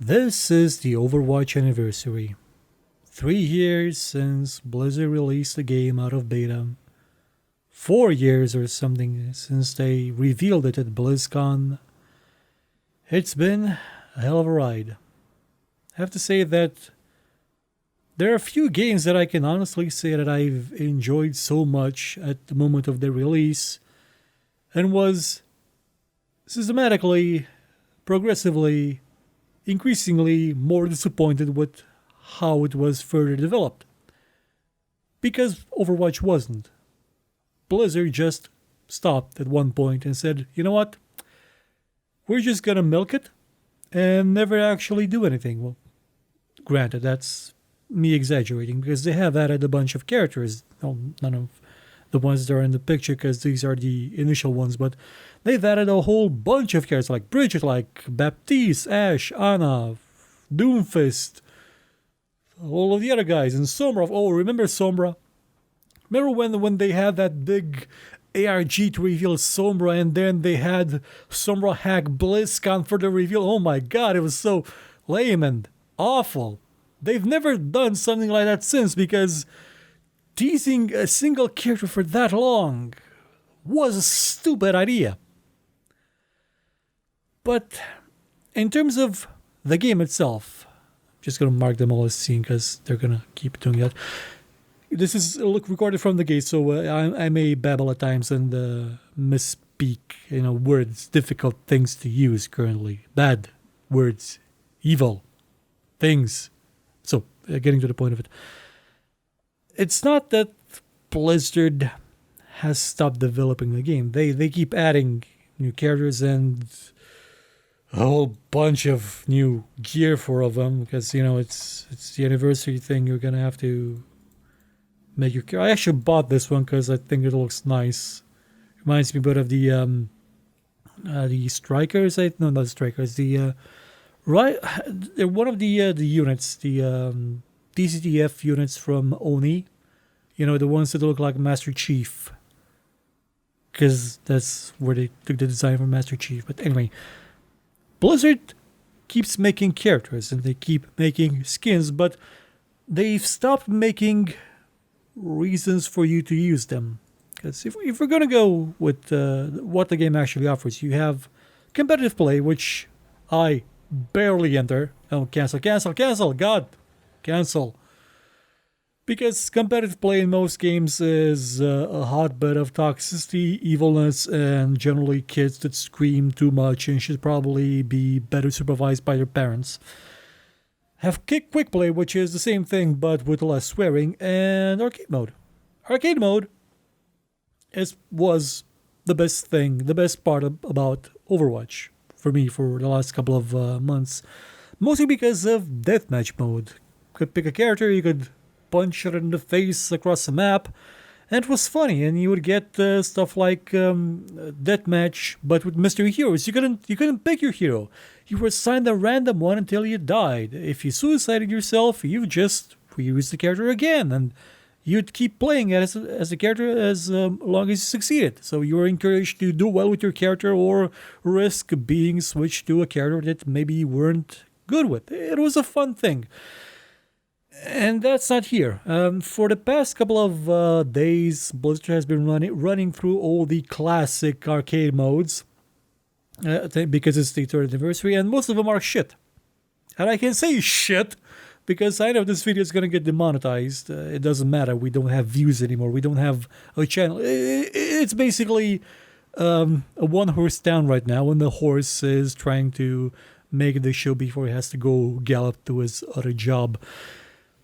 This is the Overwatch anniversary. 3 years since Blizzard released the game out of beta. 4 years or something since they revealed it at BlizzCon. It's been a hell of a ride. I have to say that there are a few games that I can honestly say that I've enjoyed so much at the moment of their release and was systematically, progressively, increasingly more disappointed with how it was further developed. Because Overwatch wasn't. Blizzard just stopped at one point and said, you know what? We're just gonna milk it and never actually do anything. Well, granted, that's me exaggerating because they have added a bunch of characters. Well, none of the ones that are in the picture because these are the initial ones, but they've added a whole bunch of characters like Bridget, like Baptiste, Ashe, Ana, Doomfist, all of the other guys, and Sombra. Oh, remember Sombra? Remember when they had that big ARG to reveal Sombra, and then they had Sombra hack BlizzCon for the reveal? Oh my god, it was so lame and awful. They've never done something like that since because teasing a single character for that long was a stupid idea. But in terms of the game itself, I'm just going to mark them all as seen because they're going to keep doing that. This is recorded from the gate, so I may babble at times and misspeak, words, difficult things to use currently. Bad words, evil things. So, getting to the point of it. It's not that Blizzard has stopped developing the game. They keep adding new characters and a whole bunch of new gear for them because it's the anniversary thing. You're gonna have to make your character. I actually bought this one because I think it looks nice. Reminds me a bit of the strikers. No, not strikers. The right, they're one of the units. The DCTF units from Oni. The ones that look like Master Chief. Because that's where they took the design from Master Chief. But anyway, Blizzard keeps making characters and they keep making skins, but they've stopped making reasons for you to use them. Because if we're going to go with what the game actually offers, you have competitive play, which I barely enter. Oh, cancel, God, cancel. Because competitive play in most games is a hotbed of toxicity, evilness, and generally kids that scream too much and should probably be better supervised by their parents. Have quick play, which is the same thing but with less swearing, and arcade mode. Arcade mode was the best part about Overwatch for me for the last couple of months. Mostly because of deathmatch mode. You could pick a character, you could punch it in the face across the map, and it was funny. And you would get stuff like deathmatch, but with mystery heroes. You couldn't pick your hero. You were assigned a random one until you died. If you suicided yourself, you just reused the character again, and you'd keep playing as a character as long as you succeeded. So you were encouraged to do well with your character or risk being switched to a character that maybe you weren't good with. It was a fun thing. And that's not here. For the past couple of days, Blizzard has been running through all the classic arcade modes because it's the 3rd anniversary, and most of them are shit. And I can say shit because I know this video is going to get demonetized. It doesn't matter. We don't have views anymore. We don't have a channel. It's basically a one-horse town right now, and the horse is trying to make the show before he has to go gallop to his other job.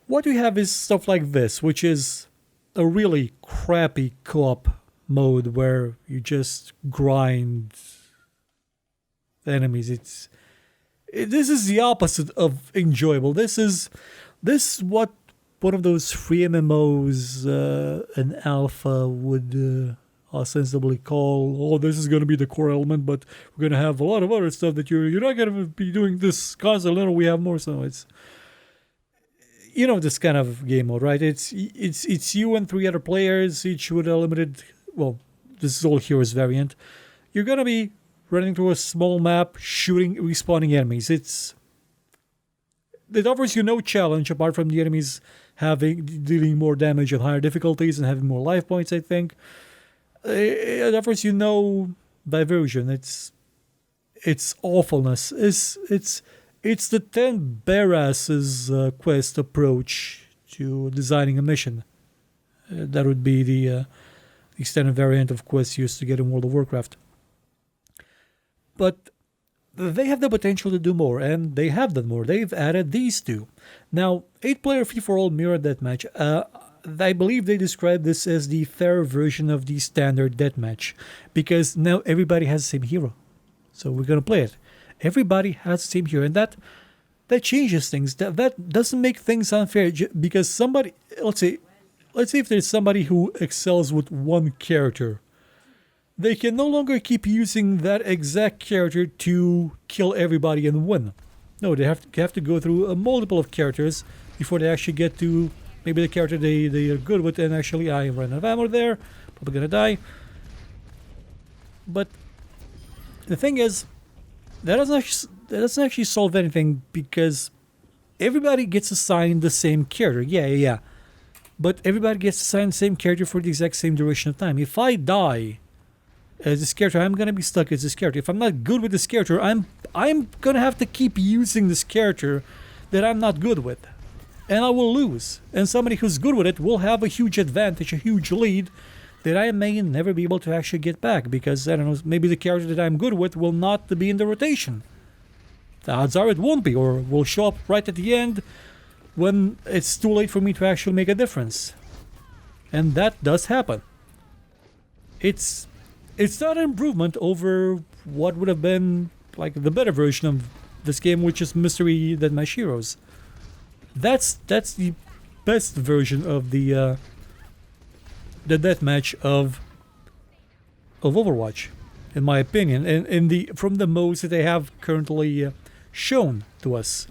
What we have is stuff like this, which is a really crappy co-op mode where you just grind enemies. This is the opposite of enjoyable. This is what one of those free MMOs an alpha would ostensibly call, oh, this is going to be the core element, but we're going to have a lot of other stuff that you're not going to be doing this constantly. No, we have more, so it's this kind of game mode, right? It's you and 3 other players, each with a limited. Well, this is all Heroes variant. You're gonna be running through a small map, shooting, respawning enemies. It's it offers you no challenge apart from the enemies having dealing more damage at higher difficulties and having more life points. I think it offers you no diversion. It's awfulness. It's the 10 Baras's quest approach to designing a mission. That would be the extended variant of quests used to get in World of Warcraft. But they have the potential to do more, and they have done more. They've added these two. Now, 8-player free-for-all mirror deathmatch. I believe they describe this as the fair version of the standard deathmatch, because now everybody has the same hero. So we're gonna play it. Everybody has the same hero, and that changes things. That doesn't make things unfair because somebody, let's say if there's somebody who excels with one character, they can no longer keep using that exact character to kill everybody and win. No, they have to go through a multiple of characters before they actually get to maybe the character they are good with. And actually, I ran out of ammo there, probably gonna die. But the thing is, that doesn't actually solve anything because everybody gets assigned the same character. Yeah. But everybody gets assigned the same character for the exact same duration of time. If I die as this character, I'm gonna be stuck as this character. If I'm not good with this character, I'm gonna have to keep using this character that I'm not good with, and I will lose. And somebody who's good with it will have a huge advantage, a huge lead that I may never be able to actually get back because, I don't know, maybe the character that I'm good with will not be in the rotation. The odds are it won't be, or will show up right at the end when it's too late for me to actually make a difference. And that does happen. It's not an improvement over what would have been like the better version of this game, which is Mystery Deathmatch Heroes. That's the best version of the deathmatch of Overwatch, in my opinion, and from the modes that they have currently shown to us,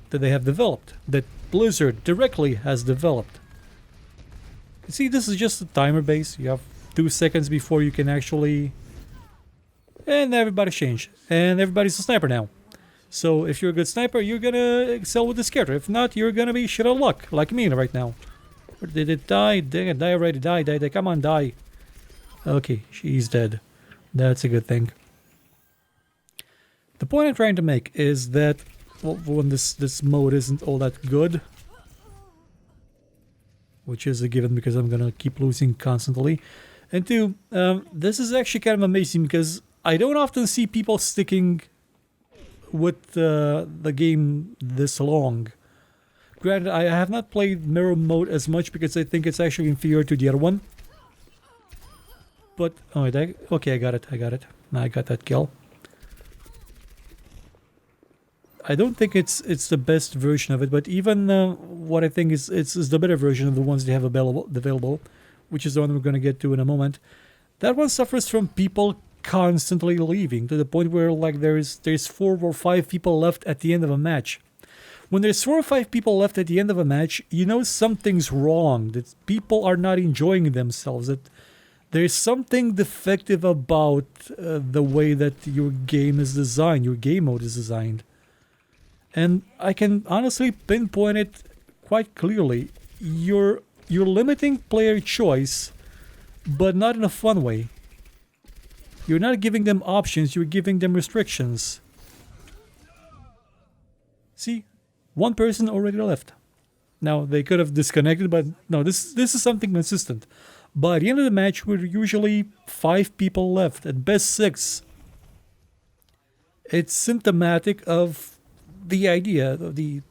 that they have developed, that Blizzard directly has developed. You see, this is just a timer base. You have 2 seconds before you can actually, and everybody's changed, and everybody's a sniper now. So if you're a good sniper, you're gonna excel with this character. If not, you're gonna be shit out of luck, like me right now. Or did it die? Dang it, die already. Die. Come on, die. Okay, she's dead. That's a good thing. The point I'm trying to make is that, well, when this mode isn't all that good, which is a given because I'm gonna keep losing constantly, and 2, this is actually kind of amazing because I don't often see people sticking with the game this long. Granted, I have not played mirror mode as much because I think it's actually inferior to the other one. But, oh, okay, I got it. I got that kill. I don't think it's the best version of it, but even what I think is the better version of the ones they have available, which is the one we're going to get to in a moment. That one suffers from people constantly leaving to the point where like there's 4 or 5 people left at the end of a match. When there's 4 or 5 people left at the end of a match, you know something's wrong, that people are not enjoying themselves, that there's something defective about the way that your game is designed, your game mode is designed. And I can honestly pinpoint it quite clearly. You're limiting player choice, but not in a fun way. You're not giving them options, you're giving them restrictions. See? One person already left. Now, they could have disconnected, but no, this is something consistent. By the end of the match, we're usually 5 people left, at best 6. It's symptomatic of the idea, the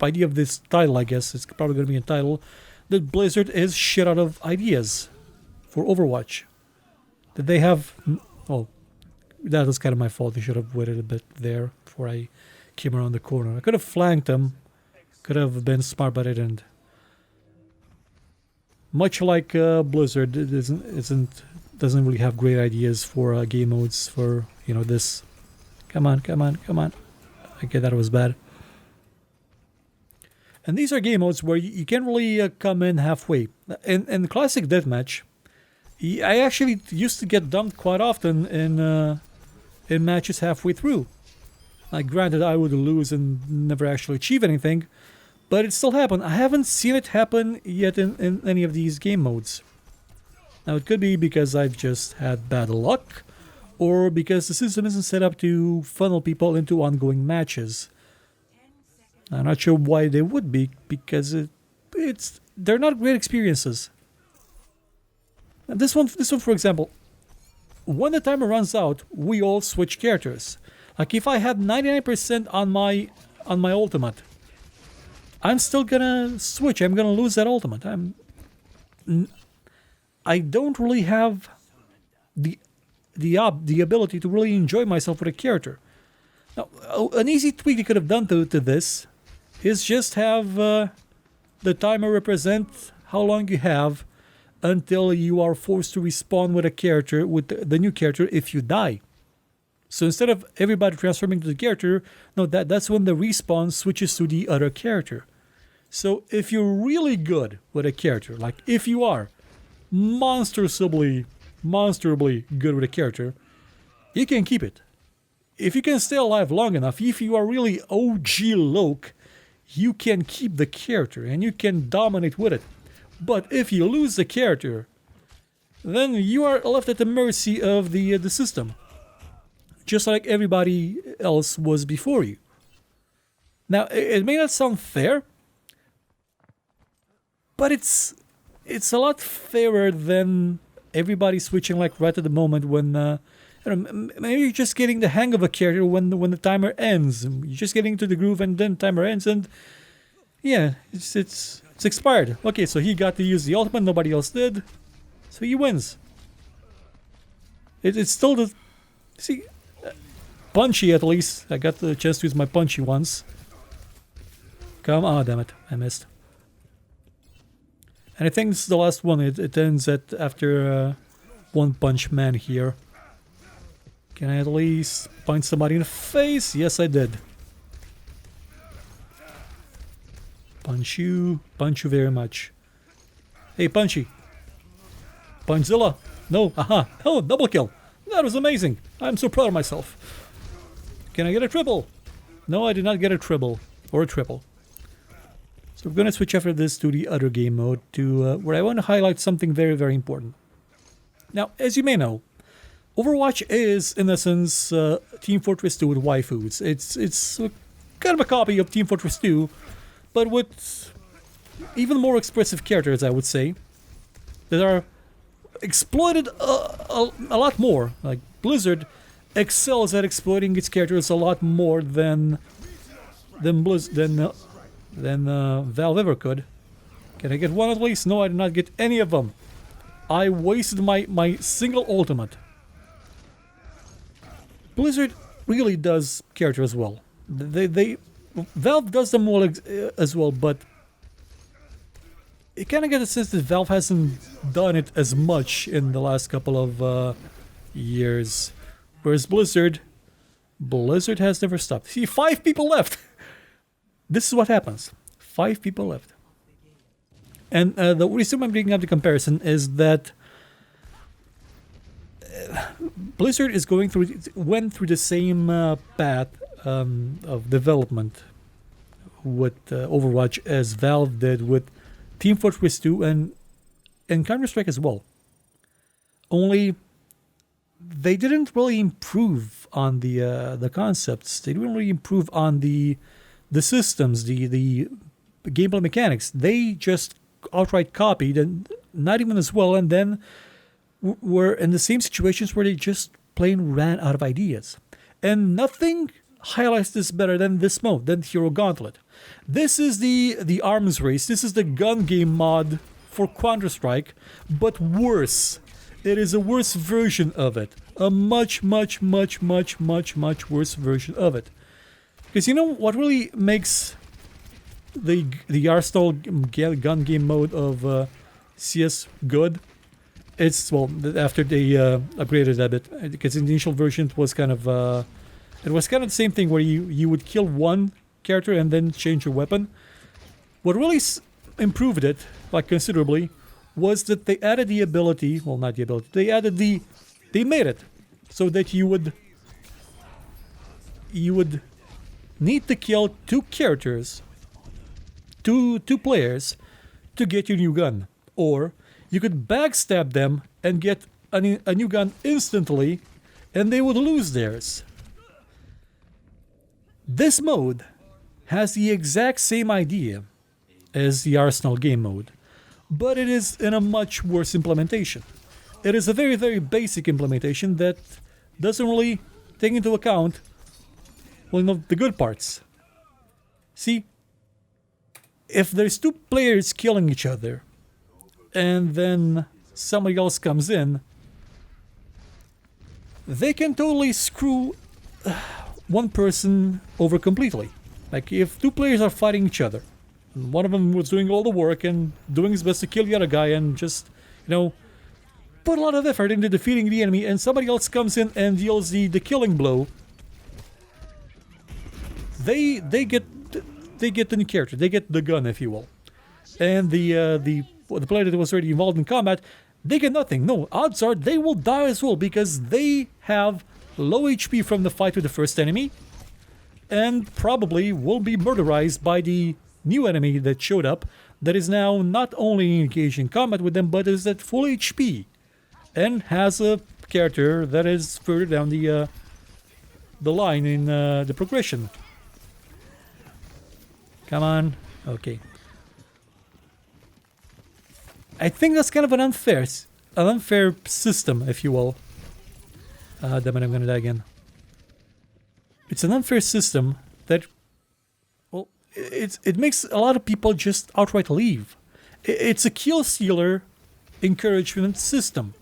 idea of this title, I guess. It's probably going to be a title, that Blizzard is shit out of ideas for Overwatch. That they have... Oh, that was kind of my fault. I should have waited a bit there before I came around the corner. I could have flanked them. Could have been smart, but I didn't. Much like Blizzard, it doesn't really have great ideas for game modes for, you know, this. Come on. Okay, that was bad. And these are game modes where you can't really come in halfway. In classic deathmatch, I actually used to get dumped quite often in matches halfway through. Like, granted, I would lose and never actually achieve anything, but it still happened. I haven't seen it happen yet in any of these game modes. Now, it could be because I've just had bad luck, or because the system isn't set up to funnel people into ongoing matches. I'm not sure why they would be, because they're not great experiences. And this one, for example, when the timer runs out, we all switch characters. Like, if I had 99% on my ultimate, I'm still gonna switch. I'm gonna lose that ultimate. I don't really have the ability to really enjoy myself with a character. Now, an easy tweak you could have done to this is just have the timer represent how long you have until you are forced to respawn with a character, with the new character, if you die. So instead of everybody transforming to the character, no, that's when the respawn switches to the other character. So if you're really good with a character, like if you are monstrously good with a character, you can keep it. If you can stay alive long enough, if you are really OG Loke, you can keep the character and you can dominate with it. But if you lose the character, then you are left at the mercy of the system, just like everybody else was before you. Now, it may not sound fair, but it's a lot fairer than everybody switching like right at the moment when maybe you're just getting the hang of a character when the timer ends. You're just getting to the groove and then timer ends, and yeah, it's expired. Okay, so he got to use the ultimate, nobody else did, so he wins. It's still the punchy, at least. I got the chance to use my punchy once. Come on, damn it, I missed. And I think this is the last one. It ends after One Punch Man here. Can I at least punch somebody in the face? Yes, I did. Punch you very much. Hey, Punchy. Punchzilla. No, aha. Oh, double kill. That was amazing. I'm so proud of myself. Can I get a triple? No, I did not get a triple. Or a triple. So we're going to switch after this to the other game mode, to where I want to highlight something very, very important. Now, as you may know, Overwatch is, in essence, Team Fortress 2 with waifus. It's kind of a copy of Team Fortress 2, but with even more expressive characters, I would say, that are exploited a lot more. Like, Blizzard excels at exploiting its characters a lot more than Valve ever could. Can I get one at least? No, I did not get any of them. I wasted my single ultimate. Blizzard really does characters well. Valve does them well as well, but you kind of get the sense that Valve hasn't done it as much in the last couple of years, whereas Blizzard has never stopped. See, 5 people left. This is what happens. 5 people left. And the reason I'm bringing up the comparison is that Blizzard went through the same path of development with Overwatch as Valve did with Team Fortress 2 and Counter-Strike as well. Only they didn't really improve on the concepts. They didn't really improve on the systems, the gameplay mechanics. They just outright copied, and not even as well, and then were in the same situations where they just plain ran out of ideas. And nothing highlights this better than this mode, than Hero Gauntlet. This is the arms race. This is the gun game mod for Counter-Strike, but worse. It is a worse version of it. A much worse version of it. Because you know what really makes the Arsenal gun game mode of CS good? It's, well, after they upgraded a bit, because in the initial version it was kind of the same thing where you would kill one character and then change your weapon. What really improved it, like, considerably, was that they added the ability, well, not the ability, they made it so that you would need to kill two characters, two players, to get your new gun. Or you could backstab them and get a new gun instantly, and they would lose theirs. This mode has the exact same idea as the Arsenal game mode, but it is in a much worse implementation. It is a very, very basic implementation that doesn't really take into account, well, the good parts. See, if there's two players killing each other, and then somebody else comes in, they can totally screw one person over completely. Like if two players are fighting each other, and one of them was doing all the work and doing his best to kill the other guy and just, put a lot of effort into defeating the enemy, and somebody else comes in and deals the killing blow, they get the new character, they get the gun, if you will, and the player that was already involved in combat, they get nothing. No, odds are they will die as well because they have low HP from the fight with the first enemy, and probably will be murderized by the new enemy that showed up, that is now not only engaged in combat with them, but is at full HP, and has a character that is further down the line in the progression. Come on. Okay. I think that's kind of an unfair system, if you will. Damn it, I'm gonna die again. It's an unfair system that, well, it makes a lot of people just outright leave. It's a kill stealer encouragement system.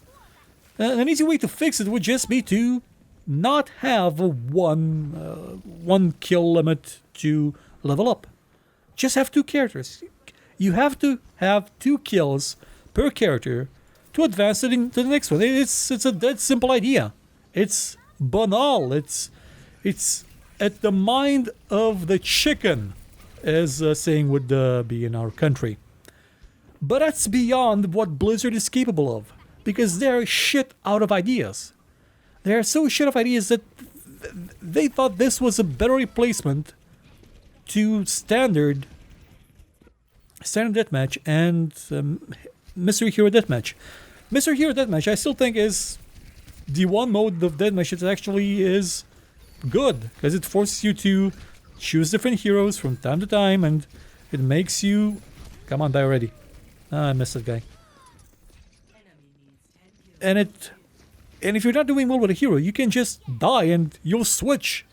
An easy way to fix it would just be to not have a one kill limit to level up. Just have two characters. You have to have 2 kills per character to advance to the next one. It's a dead simple idea. It's banal. It's at the mind of the chicken, as a saying would be in our country. But that's beyond what Blizzard is capable of, because they're shit out of ideas. They're so shit of ideas that they thought this was a better replacement to standard deathmatch and Mystery Hero Deathmatch. Mystery Hero Deathmatch, I still think, is the one mode of deathmatch that actually is good, because it forces you to choose different heroes from time to time, and it makes you... Come on, die already. I missed that guy. And if you're not doing well with a hero, you can just die and you'll switch.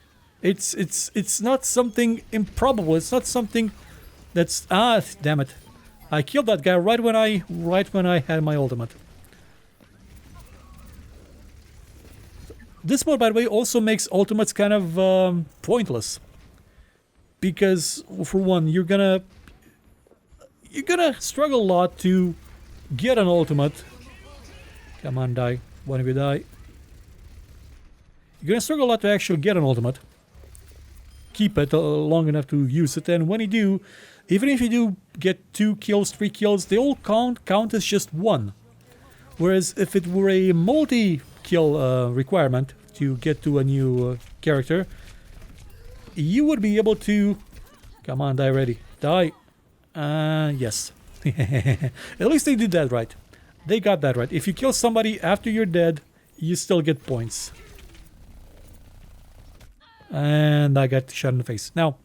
It's not something improbable. It's not something that's... damn it. I killed that guy right when I had my ultimate. This mode, by the way, also makes ultimates kind of pointless. Because, for one, you're gonna struggle a lot to get an ultimate. Come on, die. One of you die. You're gonna struggle a lot to actually get an ultimate. Keep it long enough to use it, and when you do, even if you do get 2 kills, 3 kills, they all count as just 1. Whereas if it were a multi-kill requirement to get to a new character, you would be able to... Come on, die already. Die. Yes. At least they did that right. They got that right. If you kill somebody after you're dead, you still get points. And I got shot in the face. Now,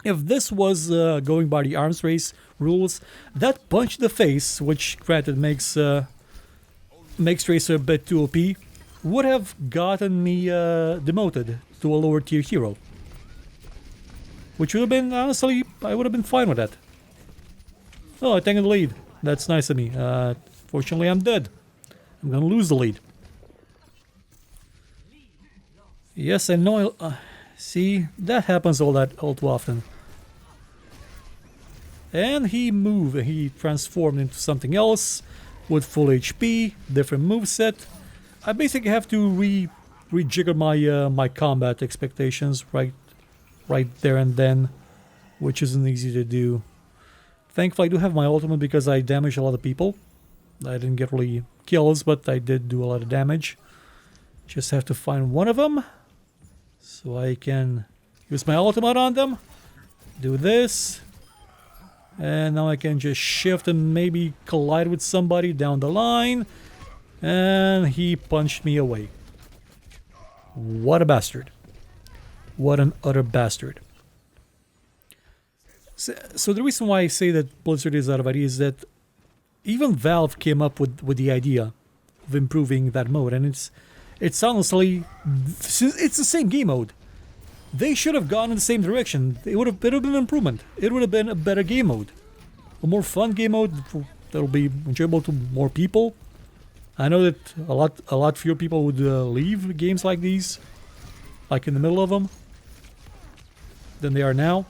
if this was going by the arms race rules, that punch in the face, which granted makes Tracer a bit too OP, would have gotten me demoted to a lower tier hero. Which would have been, honestly, I would have been fine with that. Oh, I taken the lead. That's nice of me. Fortunately, I'm dead. I'm gonna lose the lead. Yes, I know. See, that happens all too often. And he transformed into something else with full HP, different moveset. I basically have to rejigger my combat expectations right there and then, which isn't easy to do. Thankfully, I do have my ultimate because I damaged a lot of people. I didn't get really kills, but I did do a lot of damage. Just have to find one of them so I can Use my ultimate on them. Do this. And now I can just shift and maybe collide with somebody down the line. And he punched me away. What a bastard. What an utter bastard. So the reason why I say that Blizzard is out of ideas is that even Valve came up with the idea of improving that mode. And it's honestly, it's the same game mode. They should have gone in the same direction. It would have been an improvement. It would have been a better game mode. A more fun game mode that'll be enjoyable to more people. I know that a lot fewer people would leave games like these, like in the middle of them, than they are now.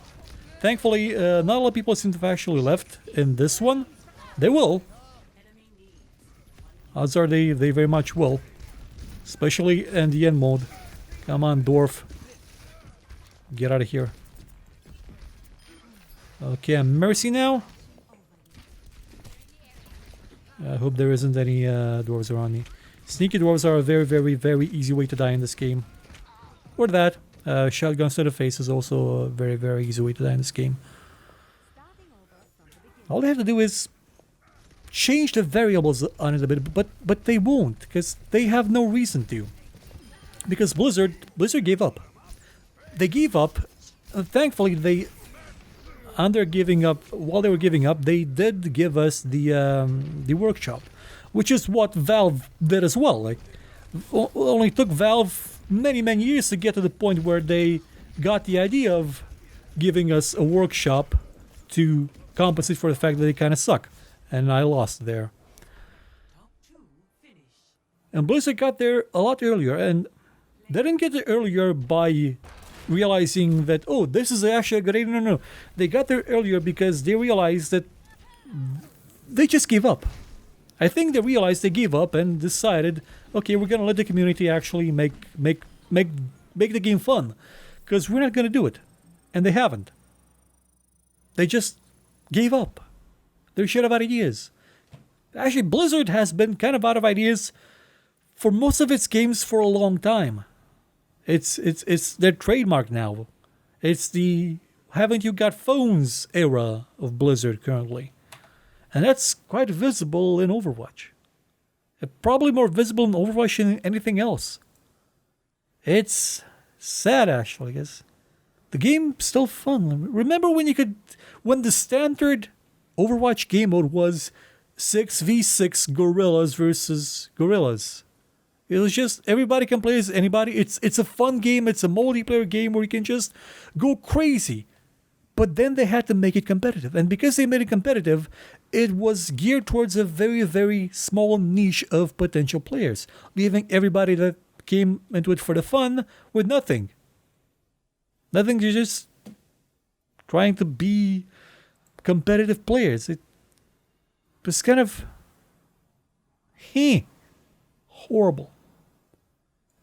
Thankfully, not a lot of people seem to have actually left in this one. They will. Odds are they very much will. Especially in the end mode. Come on, dwarf. Get out of here. Okay, Mercy now. I hope there isn't any dwarves around me. Sneaky dwarves are a very easy way to die in this game. Or that. Shotguns to the face is also a very easy way to die in this game. All they have to do is change the variables on it a bit, but they won't, because they have no reason to. Because Blizzard gave up. They gave up. Thankfully, while they were giving up, they did give us the workshop, which is what Valve did as well. Like, only took Valve many years to get to the point where they got the idea of giving us a workshop to compensate for the fact that they kind of suck, and I lost there. And Blizzard got there a lot earlier, and they didn't get there earlier by realizing that, oh, this is actually a good idea. No. They got there earlier because they realized that they just gave up. I think they realized they gave up and decided, okay, we're gonna let the community actually make the game fun, because we're not gonna do it, and they haven't. They just gave up. They're shit of ideas. Actually, Blizzard has been kind of out of ideas for most of its games for a long time. It's their trademark now. It's the haven't you got phones era of Blizzard currently. And that's quite visible in Overwatch. Probably more visible in Overwatch than anything else. It's sad actually, because the game's still fun. Remember when the standard Overwatch game mode was 6v6 gorillas versus gorillas. It was just everybody can play as anybody. It's a fun game. It's a multiplayer game where you can just go crazy. But then they had to make it competitive. And because they made it competitive, it was geared towards a very small niche of potential players, leaving everybody that came into it for the fun with nothing. Nothing, to just trying to be competitive players. It was kind of horrible.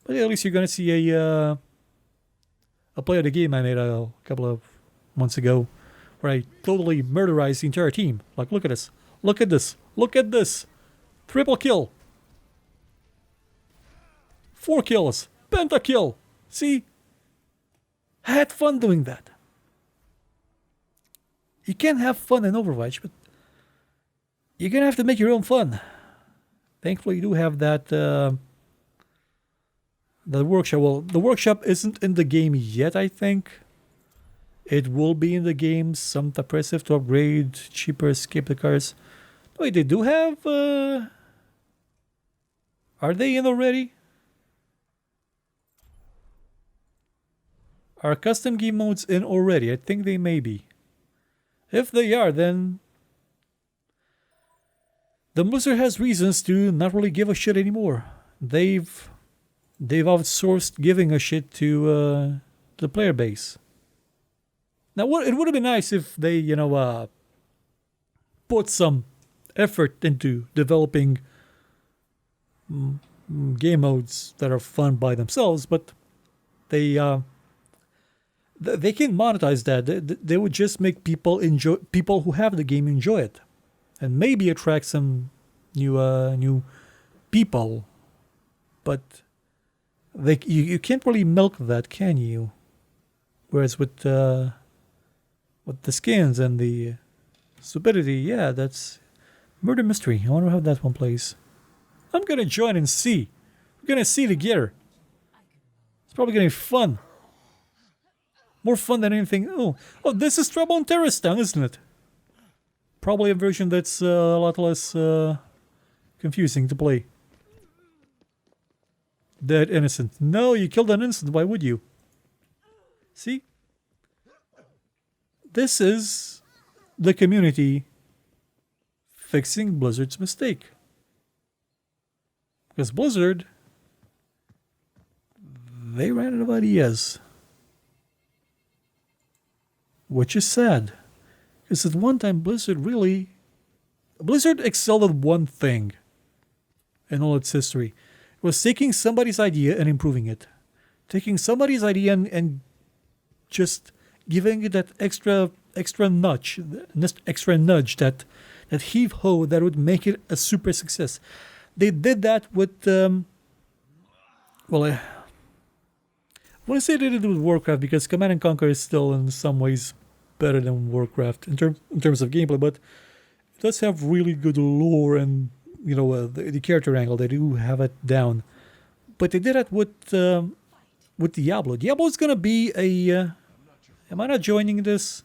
But at least you're gonna see a play of the game I made a couple of months ago, where I totally murderized the entire team. Like, look at this, look at this, look at this, triple kill, 4 kills, pentakill. See, I had fun doing that. You can have fun in Overwatch, but you're gonna have to make your own fun. Thankfully, you do have that the workshop. Well, the workshop isn't in the game yet, I think. It will be in the game. Some impressive to upgrade, cheaper escape the cars. Wait, they do have... Are they in already? Are custom game modes in already? I think they may be. If they are, then... the Blizzard has reasons to not really give a shit anymore. They've outsourced giving a shit to the player base. Now, it would have been nice if they, put some effort into developing game modes that are fun by themselves, but they can't monetize that. They would just make people who have the game enjoy it, and maybe attract some new people. But you can't really milk that, can you? Whereas with the skins and the stupidity, yeah, that's murder mystery. I wonder how that one plays. I'm gonna join and see. We're gonna see together. It's probably gonna be fun. More fun than anything. Oh, this is Trouble in Terrorist Town, isn't it? Probably a version that's a lot less confusing to play. Dead innocent. No, you killed an innocent. Why would you? See? This is the community fixing Blizzard's mistake. Because Blizzard, they ran out of ideas. Which is sad. Because at one time Blizzard excelled at one thing in all its history. It was taking somebody's idea and improving it. Taking somebody's idea and just giving it that extra nudge, that heave ho that would make it a super success. They did that with I want to say they did it with Warcraft because Command and Conquer is still in some ways better than Warcraft in terms of gameplay, but it does have really good lore and the character angle. They do have it down, but they did it with Diablo. Diablo is gonna be a. Am I not joining this?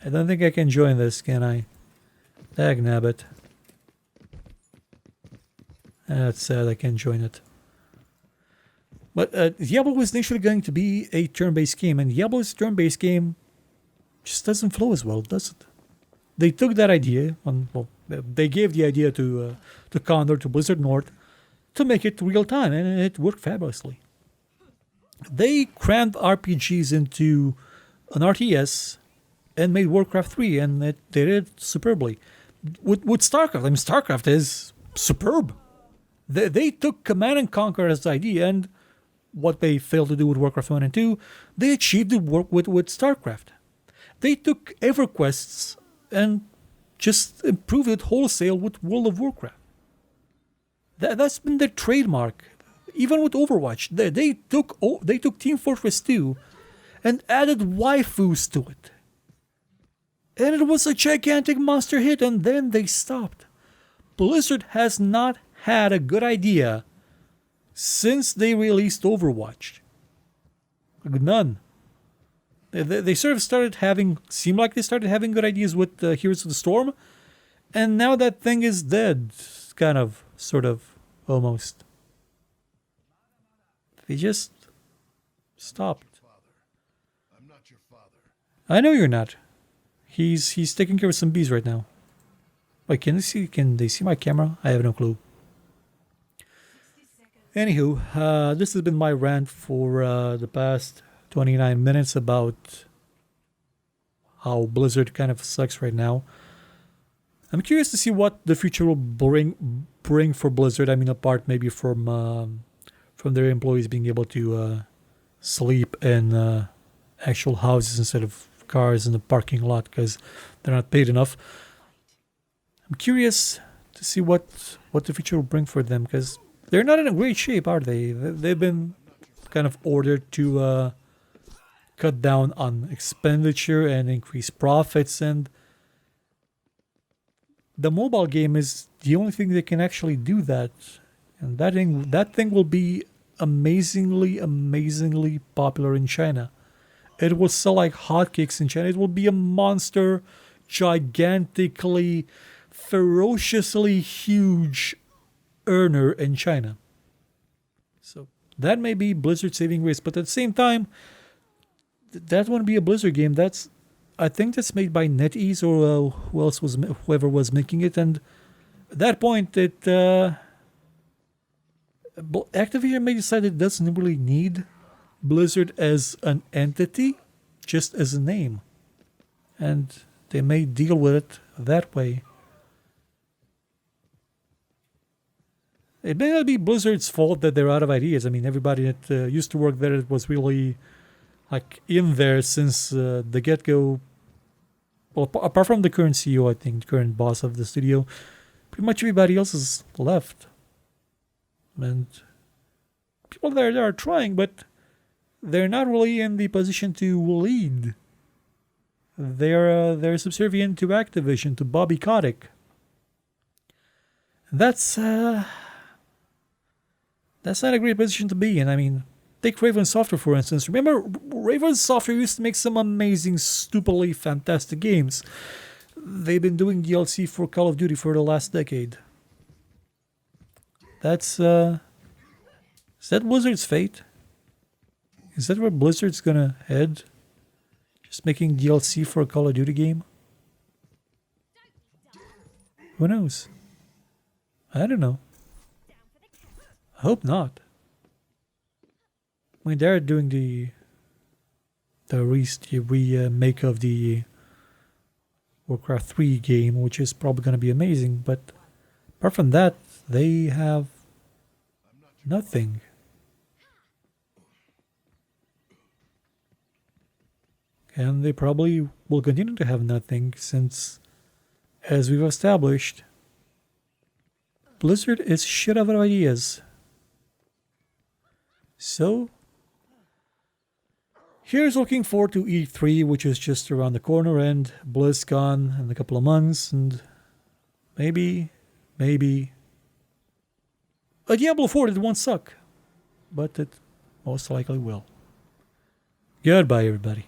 I don't think I can join this, can I? Dagnabbit. That's sad, I can't join it. But Diablo was initially going to be a turn-based game, and Diablo's turn-based game just doesn't flow as well, does it? They took that idea, they gave the idea to Condor, to Blizzard North, to make it real time, and it worked fabulously. They crammed RPGs into an RTS and made Warcraft 3, and they did it superbly. With StarCraft, StarCraft is superb. They took Command and Conquer as the idea, and what they failed to do with Warcraft 1 and 2, they achieved it with StarCraft. They took EverQuests and just improved it wholesale with World of Warcraft. That's been their trademark. Even with Overwatch, they took Team Fortress 2 and added waifus to it. And it was a gigantic monster hit, and then they stopped. Blizzard has not had a good idea since they released Overwatch. None. They sort of seemed like they started having good ideas with Heroes of the Storm, and now that thing is dead. Kind of, sort of, almost. They just stopped. I'm not your father. I know you're not. He's taking care of some bees right now. Wait, can they see my camera? I have no clue. Anywho, this has been my rant for the past 29 minutes about how Blizzard kind of sucks right now. I'm curious to see what the future will bring for Blizzard. I mean, apart maybe from their employees being able to sleep in actual houses instead of cars in the parking lot because they're not paid enough. I'm curious to see what the future will bring for them because they're not in a great shape, are they? They've been kind of ordered to cut down on expenditure and increase profits, and the mobile game is the only thing that can actually do that. And that thing will be amazingly popular in China. It will sell like hotcakes in China. It will be a monster, gigantically, ferociously huge earner in China. So that may be Blizzard saving grace, but at the same time, that wouldn't be a Blizzard game. I think that's made by NetEase or whoever was making it, and at that point, Activision may decide it doesn't really need Blizzard as an entity, just as a name, and they may deal with it that way. It may not be Blizzard's fault that they're out of ideas. I mean, everybody that used to work there was really in there since the get-go. Well, apart from the current CEO, I think, the current boss of the studio, pretty much everybody else is left. And people there are trying, but they're not really in the position to lead. They're subservient to Activision, to Bobby Kotick. That's not a great position to be in. I mean, take Raven Software for instance. Remember, Raven Software used to make some amazing, stupidly fantastic games. They've been doing DLC for Call of Duty for the last decade. Is that Blizzard's fate? Is that where Blizzard's gonna head? Just making DLC for a Call of Duty game? Who knows? I don't know. I hope not. I mean, they're doing the remake of the Warcraft 3 game, which is probably going to be amazing, but apart from that, they have nothing. And they probably will continue to have nothing since, as we've established, Blizzard is shit out of ideas. So, here's looking forward to E3, which is just around the corner, and BlizzCon in a couple of months, and maybe a Diablo 4 that won't suck, but it most likely will. Goodbye, everybody.